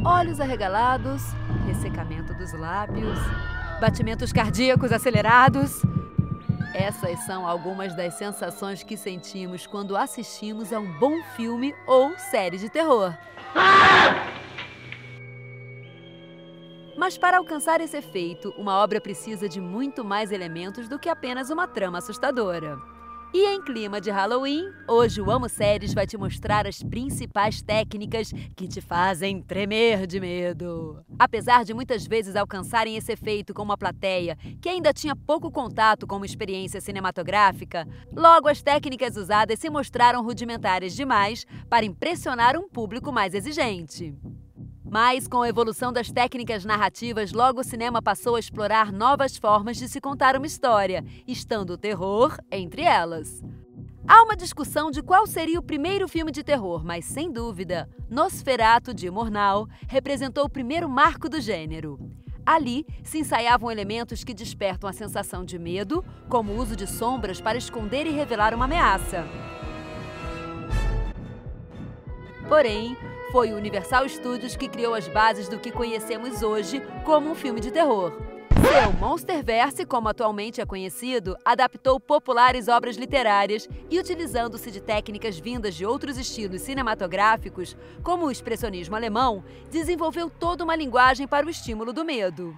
Olhos arregalados, ressecamento dos lábios, batimentos cardíacos acelerados. Essas são algumas das sensações que sentimos quando assistimos a um bom filme ou série de terror. Mas para alcançar esse efeito, uma obra precisa de muito mais elementos do que apenas uma trama assustadora. E em clima de Halloween, hoje o Amo Séries vai te mostrar as principais técnicas que te fazem tremer de medo. Apesar de muitas vezes alcançarem esse efeito com uma plateia que ainda tinha pouco contato com uma experiência cinematográfica, logo as técnicas usadas se mostraram rudimentares demais para impressionar um público mais exigente. Mas, com a evolução das técnicas narrativas, logo o cinema passou a explorar novas formas de se contar uma história, estando o terror entre elas. Há uma discussão de qual seria o primeiro filme de terror, mas, sem dúvida, Nosferatu, de Murnau, representou o primeiro marco do gênero. Ali, se ensaiavam elementos que despertam a sensação de medo, como o uso de sombras para esconder e revelar uma ameaça. Porém, foi o Universal Studios que criou as bases do que conhecemos hoje como um filme de terror. Seu Monsterverse, como atualmente é conhecido, adaptou populares obras literárias e, utilizando-se de técnicas vindas de outros estilos cinematográficos, como o expressionismo alemão, desenvolveu toda uma linguagem para o estímulo do medo.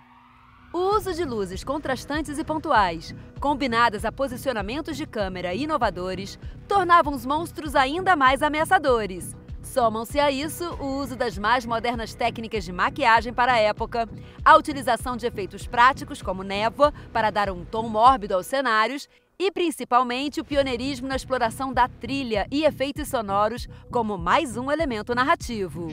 O uso de luzes contrastantes e pontuais, combinadas a posicionamentos de câmera inovadores, tornavam os monstros ainda mais ameaçadores. Somam-se a isso o uso das mais modernas técnicas de maquiagem para a época, a utilização de efeitos práticos como névoa para dar um tom mórbido aos cenários e, principalmente, o pioneirismo na exploração da trilha e efeitos sonoros como mais um elemento narrativo.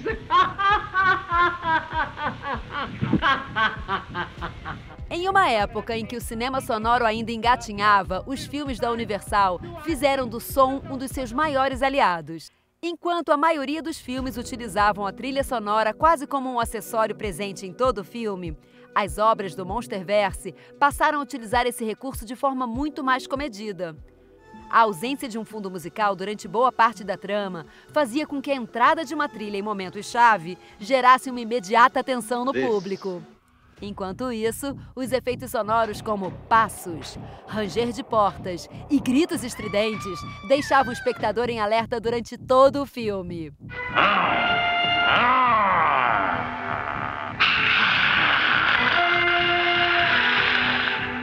Em uma época em que o cinema sonoro ainda engatinhava, os filmes da Universal fizeram do som um dos seus maiores aliados. Enquanto a maioria dos filmes utilizavam a trilha sonora quase como um acessório presente em todo o filme, as obras do Monsterverse passaram a utilizar esse recurso de forma muito mais comedida. A ausência de um fundo musical durante boa parte da trama fazia com que a entrada de uma trilha em momentos-chave gerasse uma imediata tensão no público. Enquanto isso, os efeitos sonoros como passos, ranger de portas e gritos estridentes deixavam o espectador em alerta durante todo o filme.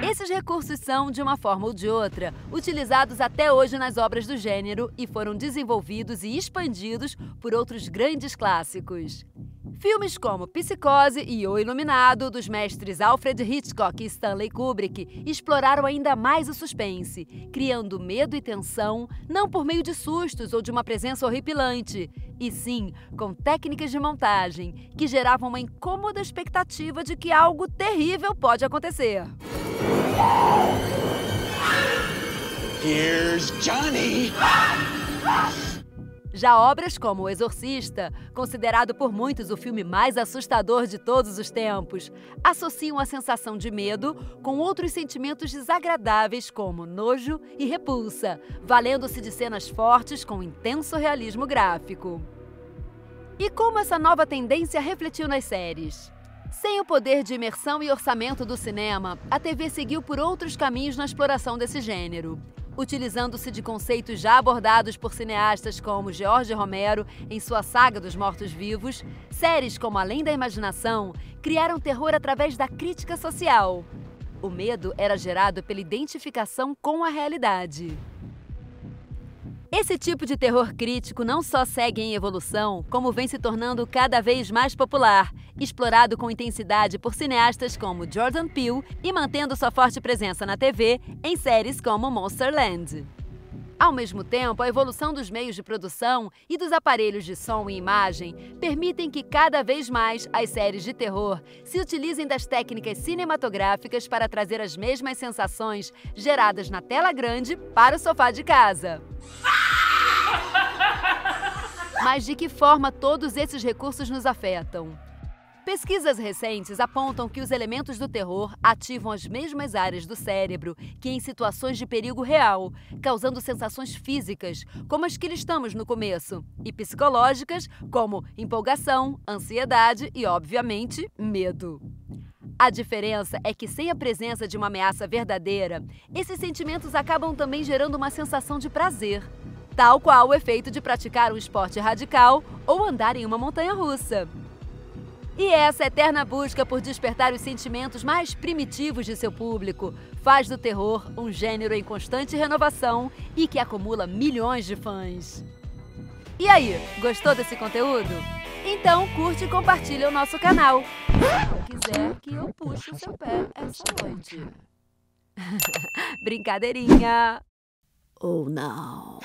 Esses recursos são, de uma forma ou de outra, utilizados até hoje nas obras do gênero e foram desenvolvidos e expandidos por outros grandes clássicos. Filmes como Psicose e O Iluminado, dos mestres Alfred Hitchcock e Stanley Kubrick, exploraram ainda mais o suspense, criando medo e tensão, não por meio de sustos ou de uma presença horripilante, e sim com técnicas de montagem que geravam uma incômoda expectativa de que algo terrível pode acontecer. Here's Johnny! Já obras como O Exorcista, considerado por muitos o filme mais assustador de todos os tempos, associam a sensação de medo com outros sentimentos desagradáveis como nojo e repulsa, valendo-se de cenas fortes com intenso realismo gráfico. E como essa nova tendência refletiu nas séries? Sem o poder de imersão e orçamento do cinema, a TV seguiu por outros caminhos na exploração desse gênero. Utilizando-se de conceitos já abordados por cineastas como George Romero em sua saga dos mortos-vivos, séries como Além da Imaginação criaram terror através da crítica social. O medo era gerado pela identificação com a realidade. Esse tipo de terror crítico não só segue em evolução, como vem se tornando cada vez mais popular, explorado com intensidade por cineastas como Jordan Peele e mantendo sua forte presença na TV em séries como Monsterland. Ao mesmo tempo, a evolução dos meios de produção e dos aparelhos de som e imagem permitem que cada vez mais as séries de terror se utilizem das técnicas cinematográficas para trazer as mesmas sensações geradas na tela grande para o sofá de casa. Mas de que forma todos esses recursos nos afetam? Pesquisas recentes apontam que os elementos do terror ativam as mesmas áreas do cérebro que em situações de perigo real, causando sensações físicas, como as que listamos no começo, e psicológicas, como empolgação, ansiedade e, obviamente, medo. A diferença é que, sem a presença de uma ameaça verdadeira, esses sentimentos acabam também gerando uma sensação de prazer, tal qual o efeito de praticar um esporte radical ou andar em uma montanha-russa. E essa eterna busca por despertar os sentimentos mais primitivos de seu público faz do terror um gênero em constante renovação e que acumula milhões de fãs. E aí, gostou desse conteúdo? Então curte e compartilha o nosso canal. Se não quiser que eu puxe o seu pé essa noite. Brincadeirinha! Ou não?